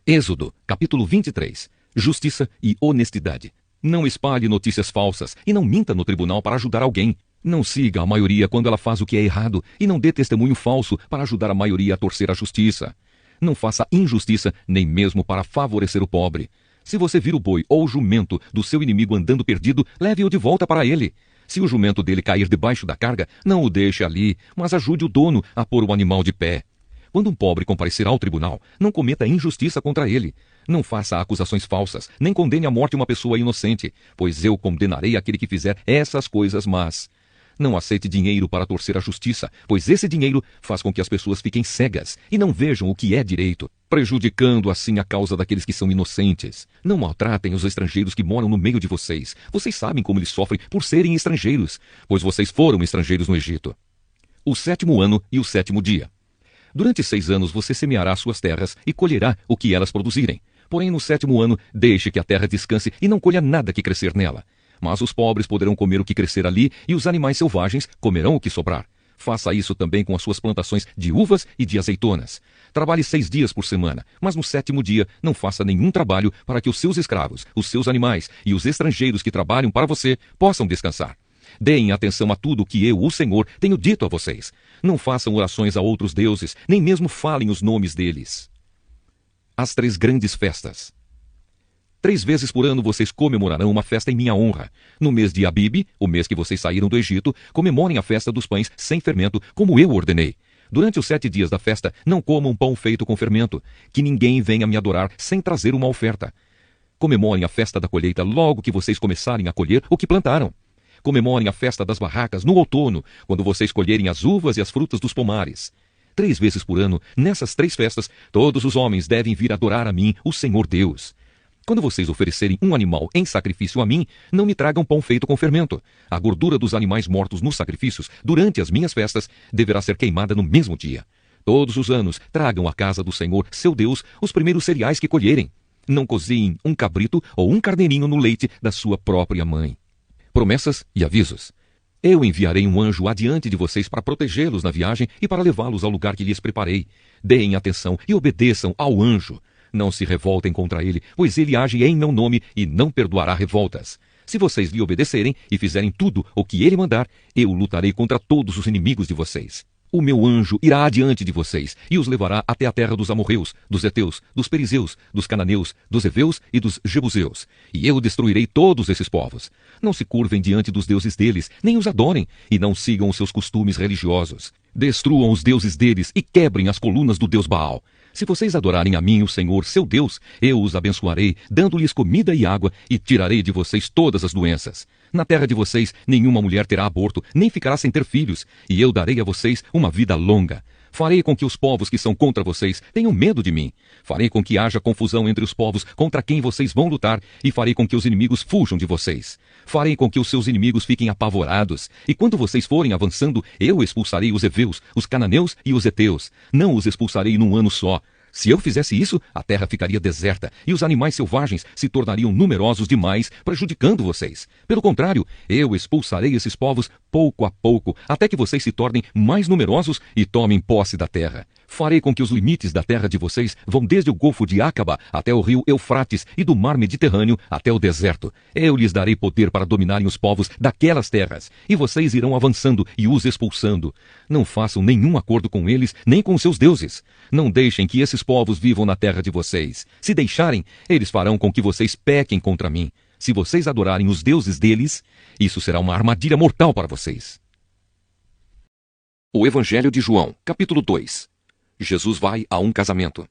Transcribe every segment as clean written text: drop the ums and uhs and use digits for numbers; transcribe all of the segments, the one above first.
Êxodo, capítulo 23. Justiça e honestidade. Não espalhe notícias falsas e não minta no tribunal para ajudar alguém. Não siga a maioria quando ela faz o que é errado e não dê testemunho falso para ajudar a maioria a torcer a justiça. Não faça injustiça nem mesmo para favorecer o pobre. Se você vir o boi ou o jumento do seu inimigo andando perdido, leve-o de volta para ele. Se o jumento dele cair debaixo da carga, não o deixe ali, mas ajude o dono a pôr o animal de pé. Quando um pobre comparecer ao tribunal, não cometa injustiça contra ele. Não faça acusações falsas, nem condene à morte uma pessoa inocente, pois eu condenarei aquele que fizer essas coisas más. Não aceite dinheiro para torcer a justiça, pois esse dinheiro faz com que as pessoas fiquem cegas e não vejam o que é direito, prejudicando assim a causa daqueles que são inocentes. Não maltratem os estrangeiros que moram no meio de vocês. Vocês sabem como eles sofrem por serem estrangeiros, pois vocês foram estrangeiros no Egito. O 7º ano e o 7º dia. Durante 6 anos você semeará suas terras e colherá o que elas produzirem. Porém, no 7º ano, deixe que a terra descanse e não colha nada que crescer nela. Mas os pobres poderão comer o que crescer ali e os animais selvagens comerão o que sobrar. Faça isso também com as suas plantações de uvas e de azeitonas. Trabalhe 6 dias por semana, mas no 7º dia não faça nenhum trabalho para que os seus escravos, os seus animais e os estrangeiros que trabalham para você possam descansar. Deem atenção a tudo o que eu, o Senhor, tenho dito a vocês. Não façam orações a outros deuses, nem mesmo falem os nomes deles. As 3 grandes festas. 3 vezes por ano vocês comemorarão uma festa em minha honra. No mês de Abibe, o mês que vocês saíram do Egito, comemorem a festa dos pães sem fermento, como eu ordenei. Durante os 7 dias da festa, não comam pão feito com fermento, que ninguém venha me adorar sem trazer uma oferta. Comemorem a festa da colheita logo que vocês começarem a colher o que plantaram. Comemorem a festa das barracas no outono, quando vocês colherem as uvas e as frutas dos pomares. 3 vezes por ano, nessas 3 festas, todos os homens devem vir adorar a mim, o Senhor Deus. Quando vocês oferecerem um animal em sacrifício a mim, não me tragam pão feito com fermento. A gordura dos animais mortos nos sacrifícios, durante as minhas festas, deverá ser queimada no mesmo dia. Todos os anos, tragam à casa do Senhor, seu Deus, os primeiros cereais que colherem. Não coziem um cabrito ou um carneirinho no leite da sua própria mãe. Promessas e avisos. Eu enviarei um anjo adiante de vocês para protegê-los na viagem e para levá-los ao lugar que lhes preparei. Deem atenção e obedeçam ao anjo. Não se revoltem contra ele, pois ele age em meu nome e não perdoará revoltas. Se vocês lhe obedecerem e fizerem tudo o que ele mandar, eu lutarei contra todos os inimigos de vocês. O meu anjo irá adiante de vocês e os levará até a terra dos amorreus, dos heteus, dos perizeus, dos cananeus, dos heveus e dos jebuseus. E eu destruirei todos esses povos. Não se curvem diante dos deuses deles, nem os adorem, e não sigam os seus costumes religiosos. Destruam os deuses deles e quebrem as colunas do deus Baal. Se vocês adorarem a mim, o Senhor, seu Deus, eu os abençoarei, dando-lhes comida e água, e tirarei de vocês todas as doenças. Na terra de vocês, nenhuma mulher terá aborto, nem ficará sem ter filhos, e eu darei a vocês uma vida longa. Farei com que os povos que são contra vocês tenham medo de mim. Farei com que haja confusão entre os povos contra quem vocês vão lutar, e farei com que os inimigos fujam de vocês. Farei com que os seus inimigos fiquem apavorados, e quando vocês forem avançando, eu expulsarei os heveus, os cananeus e os heteus. Não os expulsarei num ano só. Se eu fizesse isso, a terra ficaria deserta e os animais selvagens se tornariam numerosos demais, prejudicando vocês. Pelo contrário, eu expulsarei esses povos pouco a pouco, até que vocês se tornem mais numerosos e tomem posse da terra. Farei com que os limites da terra de vocês vão desde o Golfo de Acaba até o rio Eufrates e do Mar Mediterrâneo até o deserto. Eu lhes darei poder para dominarem os povos daquelas terras, e vocês irão avançando e os expulsando. Não façam nenhum acordo com eles, nem com seus deuses. Não deixem que esses povos vivam na terra de vocês. Se deixarem, eles farão com que vocês pequem contra mim. Se vocês adorarem os deuses deles, isso será uma armadilha mortal para vocês. O Evangelho de João, capítulo 2. Jesus vai a um casamento.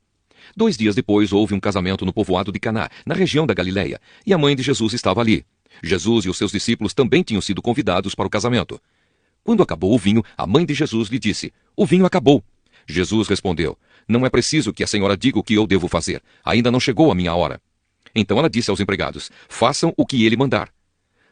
2 dias depois houve um casamento no povoado de Caná, na região da Galileia, e a mãe de Jesus estava ali. Jesus e os seus discípulos também tinham sido convidados para o casamento. Quando acabou o vinho, a mãe de Jesus lhe disse: "O vinho acabou." Jesus respondeu: "Não é preciso que a senhora diga o que eu devo fazer. Ainda não chegou a minha hora." Então ela disse aos empregados: "Façam o que ele mandar."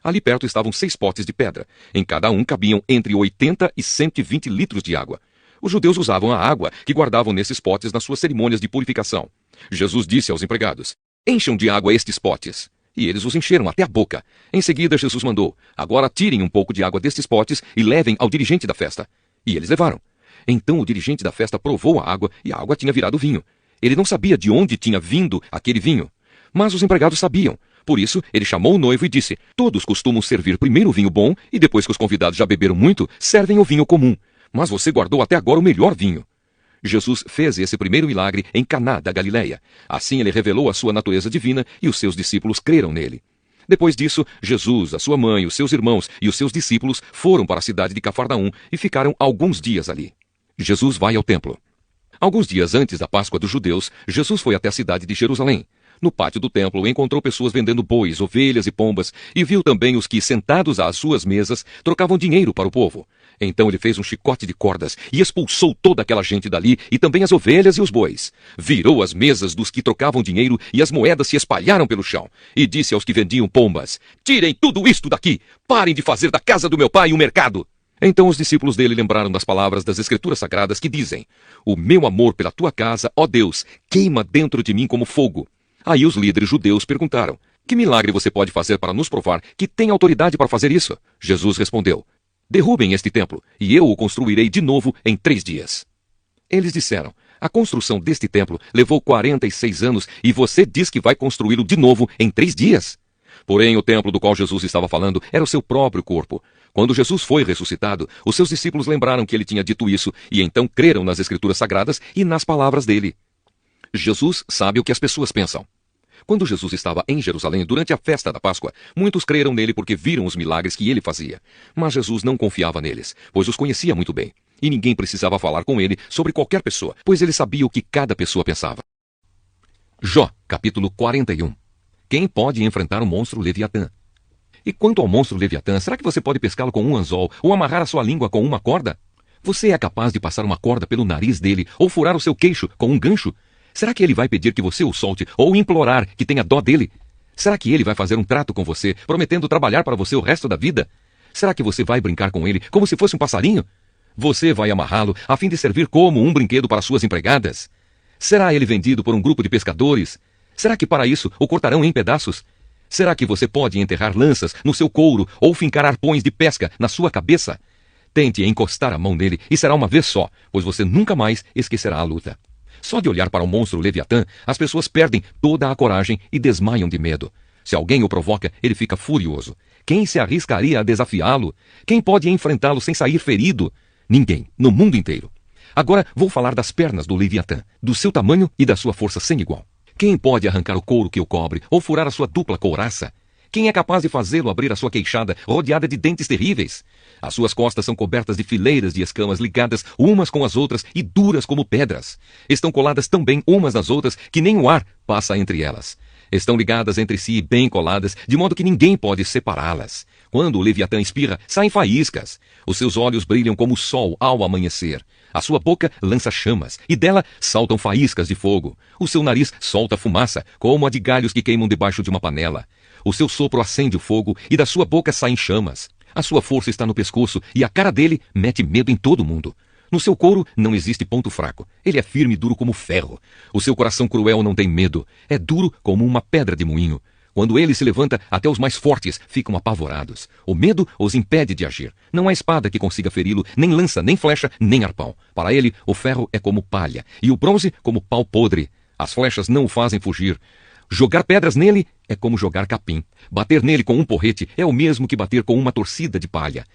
Ali perto estavam 6 potes de pedra. Em cada um cabiam entre 80 e 120 litros de água. Os judeus usavam a água que guardavam nesses potes nas suas cerimônias de purificação. Jesus disse aos empregados: "Encham de água estes potes." E eles os encheram até a boca. Em seguida, Jesus mandou: "Agora tirem um pouco de água destes potes e levem ao dirigente da festa." E eles levaram. Então o dirigente da festa provou a água e a água tinha virado vinho. Ele não sabia de onde tinha vindo aquele vinho. Mas os empregados sabiam. Por isso, ele chamou o noivo e disse: todos costumam servir primeiro o vinho bom e depois que os convidados já beberam muito, servem o vinho comum. Mas você guardou até agora o melhor vinho. Jesus fez esse primeiro milagre em Caná da Galileia. Assim ele revelou a sua natureza divina e os seus discípulos creram nele. Depois disso, Jesus, a sua mãe, os seus irmãos e os seus discípulos foram para a cidade de Cafarnaum e ficaram alguns dias ali. Jesus vai ao templo. Alguns dias antes da Páscoa dos judeus, Jesus foi até a cidade de Jerusalém. No pátio do templo, encontrou pessoas vendendo bois, ovelhas e pombas, e viu também os que, sentados às suas mesas, trocavam dinheiro para o povo. Então ele fez um chicote de cordas e expulsou toda aquela gente dali, e também as ovelhas e os bois. Virou as mesas dos que trocavam dinheiro, e as moedas se espalharam pelo chão. E disse aos que vendiam pombas: tirem tudo isto daqui! Parem de fazer da casa do meu pai um mercado! Então os discípulos dele lembraram das palavras das Escrituras Sagradas que dizem: o meu amor pela tua casa, ó Deus, queima dentro de mim como fogo. Aí os líderes judeus perguntaram: que milagre você pode fazer para nos provar que tem autoridade para fazer isso? Jesus respondeu: derrubem este templo, e eu o construirei de novo em 3 dias. Eles disseram: a construção deste templo levou 46 anos, e você diz que vai construí-lo de novo em 3 dias? Porém, o templo do qual Jesus estava falando era o seu próprio corpo. Quando Jesus foi ressuscitado, os seus discípulos lembraram que ele tinha dito isso, e então creram nas Escrituras Sagradas e nas palavras dele. Jesus sabe o que as pessoas pensam. Quando Jesus estava em Jerusalém durante a festa da Páscoa, muitos creram nele porque viram os milagres que ele fazia. Mas Jesus não confiava neles, pois os conhecia muito bem. E ninguém precisava falar com ele sobre qualquer pessoa, pois ele sabia o que cada pessoa pensava. Jó, capítulo 41. Quem pode enfrentar o monstro Leviatã? E quanto ao monstro Leviatã, será que você pode pescá-lo com um anzol ou amarrar a sua língua com uma corda? Você é capaz de passar uma corda pelo nariz dele ou furar o seu queixo com um gancho? Será que ele vai pedir que você o solte ou implorar que tenha dó dele? Será que ele vai fazer um trato com você, prometendo trabalhar para você o resto da vida? Será que você vai brincar com ele como se fosse um passarinho? Você vai amarrá-lo a fim de servir como um brinquedo para suas empregadas? Será ele vendido por um grupo de pescadores? Será que para isso o cortarão em pedaços? Será que você pode enterrar lanças no seu couro ou fincar arpões de pesca na sua cabeça? Tente encostar a mão nele e será uma vez só, pois você nunca mais esquecerá a luta. Só de olhar para o monstro Leviatã, as pessoas perdem toda a coragem e desmaiam de medo. Se alguém o provoca, ele fica furioso. Quem se arriscaria a desafiá-lo? Quem pode enfrentá-lo sem sair ferido? Ninguém, no mundo inteiro. Agora vou falar das pernas do Leviatã, do seu tamanho e da sua força sem igual. Quem pode arrancar o couro que o cobre ou furar a sua dupla couraça? Quem é capaz de fazê-lo abrir a sua queixada rodeada de dentes terríveis? As suas costas são cobertas de fileiras de escamas ligadas umas com as outras e duras como pedras. Estão coladas tão bem umas nas outras que nem o ar passa entre elas. Estão ligadas entre si bem coladas, de modo que ninguém pode separá-las. Quando o Leviatã espirra, saem faíscas. Os seus olhos brilham como o sol ao amanhecer. A sua boca lança chamas, e dela saltam faíscas de fogo. O seu nariz solta fumaça, como a de galhos que queimam debaixo de uma panela. O seu sopro acende o fogo, e da sua boca saem chamas. A sua força está no pescoço, e a cara dele mete medo em todo mundo. No seu couro não existe ponto fraco. Ele é firme e duro como ferro. O seu coração cruel não tem medo. É duro como uma pedra de moinho. Quando ele se levanta, até os mais fortes ficam apavorados. O medo os impede de agir. Não há espada que consiga feri-lo, nem lança, nem flecha, nem arpão. Para ele, o ferro é como palha, e o bronze como pau podre. As flechas não o fazem fugir. Jogar pedras nele é como jogar capim. Bater nele com um porrete é o mesmo que bater com uma torcida de palha.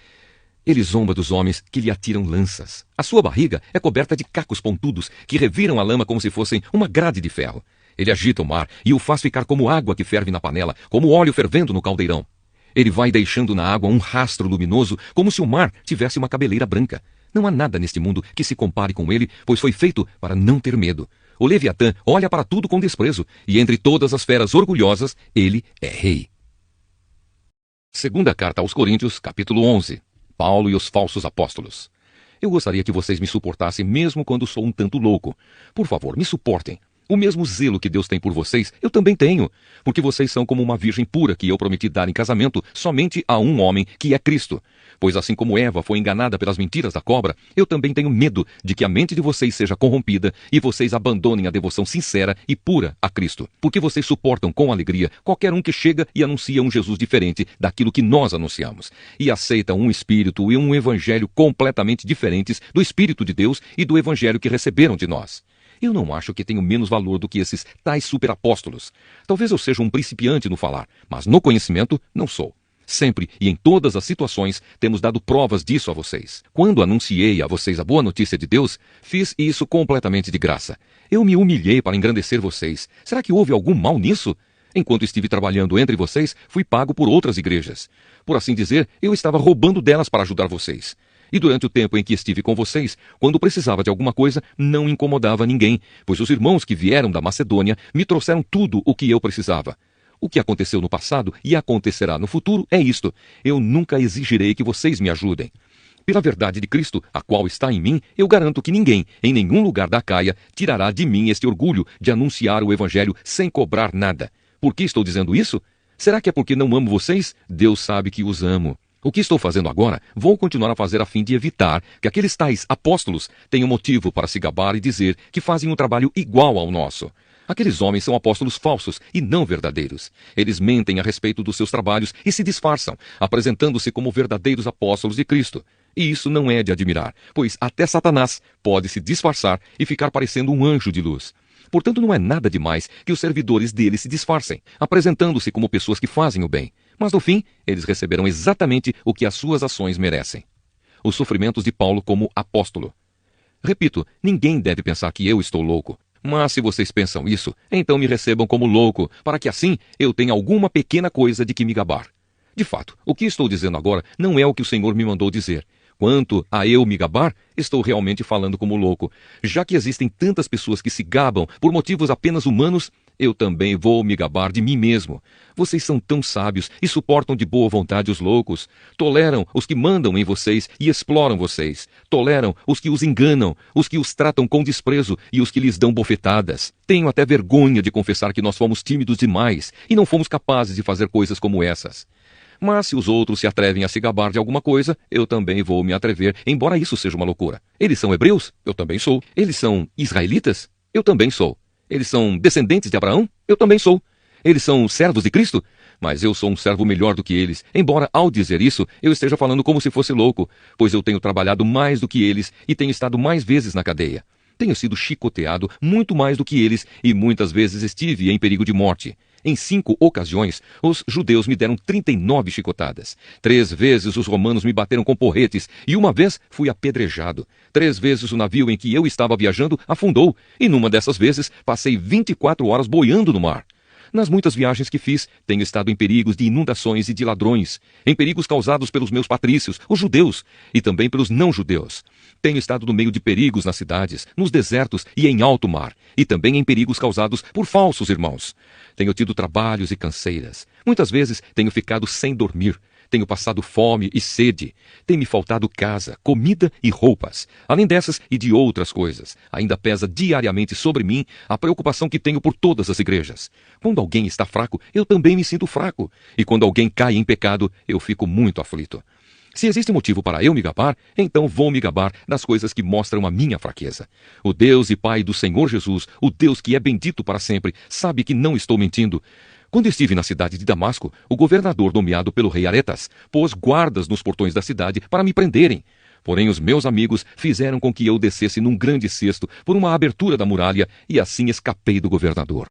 Ele zomba dos homens que lhe atiram lanças. A sua barriga é coberta de cacos pontudos que reviram a lama como se fossem uma grade de ferro. Ele agita o mar e o faz ficar como água que ferve na panela, como óleo fervendo no caldeirão. Ele vai deixando na água um rastro luminoso, como se o mar tivesse uma cabeleira branca. Não há nada neste mundo que se compare com ele, pois foi feito para não ter medo. O Leviatã olha para tudo com desprezo, e entre todas as feras orgulhosas, ele é rei. Segunda carta aos Coríntios, capítulo 11. Paulo e os falsos apóstolos. Eu gostaria que vocês me suportassem mesmo quando sou um tanto louco. Por favor, me suportem. O mesmo zelo que Deus tem por vocês, eu também tenho, porque vocês são como uma virgem pura que eu prometi dar em casamento somente a um homem, que é Cristo. Pois assim como Eva foi enganada pelas mentiras da cobra, eu também tenho medo de que a mente de vocês seja corrompida e vocês abandonem a devoção sincera e pura a Cristo. Porque vocês suportam com alegria qualquer um que chega e anuncia um Jesus diferente daquilo que nós anunciamos, e aceitam um espírito e um evangelho completamente diferentes do Espírito de Deus e do evangelho que receberam de nós. Eu não acho que tenho menos valor do que esses tais superapóstolos. Talvez eu seja um principiante no falar, mas no conhecimento não sou. Sempre e em todas as situações temos dado provas disso a vocês. Quando anunciei a vocês a boa notícia de Deus, fiz isso completamente de graça. Eu me humilhei para engrandecer vocês. Será que houve algum mal nisso? Enquanto estive trabalhando entre vocês, fui pago por outras igrejas. Por assim dizer, eu estava roubando delas para ajudar vocês. E durante o tempo em que estive com vocês, quando precisava de alguma coisa, não incomodava ninguém, pois os irmãos que vieram da Macedônia me trouxeram tudo o que eu precisava. O que aconteceu no passado e acontecerá no futuro é isto: eu nunca exigirei que vocês me ajudem. Pela verdade de Cristo, a qual está em mim, eu garanto que ninguém, em nenhum lugar da Acaia, tirará de mim este orgulho de anunciar o Evangelho sem cobrar nada. Por que estou dizendo isso? Será que é porque não amo vocês? Deus sabe que os amo. O que estou fazendo agora, vou continuar a fazer a fim de evitar que aqueles tais apóstolos tenham motivo para se gabar e dizer que fazem um trabalho igual ao nosso. Aqueles homens são apóstolos falsos e não verdadeiros. Eles mentem a respeito dos seus trabalhos e se disfarçam, apresentando-se como verdadeiros apóstolos de Cristo. E isso não é de admirar, pois até Satanás pode se disfarçar e ficar parecendo um anjo de luz. Portanto, não é nada demais que os servidores dele se disfarcem, apresentando-se como pessoas que fazem o bem. Mas no fim, eles receberão exatamente o que as suas ações merecem. Os sofrimentos de Paulo como apóstolo. Repito, ninguém deve pensar que eu estou louco. Mas se vocês pensam isso, então me recebam como louco, para que assim eu tenha alguma pequena coisa de que me gabar. De fato, o que estou dizendo agora não é o que o Senhor me mandou dizer. Quanto a eu me gabar, estou realmente falando como louco. Já que existem tantas pessoas que se gabam por motivos apenas humanos, eu também vou me gabar de mim mesmo. Vocês são tão sábios e suportam de boa vontade os loucos. Toleram os que mandam em vocês e exploram vocês. Toleram os que os enganam, os que os tratam com desprezo e os que lhes dão bofetadas. Tenho até vergonha de confessar que nós fomos tímidos demais e não fomos capazes de fazer coisas como essas. Mas se os outros se atrevem a se gabar de alguma coisa, eu também vou me atrever, embora isso seja uma loucura. Eles são hebreus? Eu também sou. Eles são israelitas? Eu também sou. Eles são descendentes de Abraão? Eu também sou. Eles são servos de Cristo? Mas eu sou um servo melhor do que eles, embora ao dizer isso, eu esteja falando como se fosse louco, pois eu tenho trabalhado mais do que eles e tenho estado mais vezes na cadeia. Tenho sido chicoteado muito mais do que eles e muitas vezes estive em perigo de morte. Em 5 ocasiões, os judeus me deram 39 chicotadas. 3 vezes os romanos me bateram com porretes e uma vez fui apedrejado. 3 vezes o navio em que eu estava viajando afundou e numa dessas vezes passei 24 horas boiando no mar. Nas muitas viagens que fiz, tenho estado em perigos de inundações e de ladrões, em perigos causados pelos meus patrícios, os judeus, e também pelos não-judeus. Tenho estado no meio de perigos nas cidades, nos desertos e em alto mar, e também em perigos causados por falsos irmãos. Tenho tido trabalhos e canseiras. Muitas vezes tenho ficado sem dormir. Tenho passado fome e sede. Tem-me faltado casa, comida e roupas. Além dessas e de outras coisas, ainda pesa diariamente sobre mim a preocupação que tenho por todas as igrejas. Quando alguém está fraco, eu também me sinto fraco. E quando alguém cai em pecado, eu fico muito aflito. Se existe motivo para eu me gabar, então vou me gabar das coisas que mostram a minha fraqueza. O Deus e Pai do Senhor Jesus, o Deus que é bendito para sempre, sabe que não estou mentindo. Quando estive na cidade de Damasco, o governador nomeado pelo rei Aretas pôs guardas nos portões da cidade para me prenderem. Porém, os meus amigos fizeram com que eu descesse num grande cesto por uma abertura da muralha e assim escapei do governador.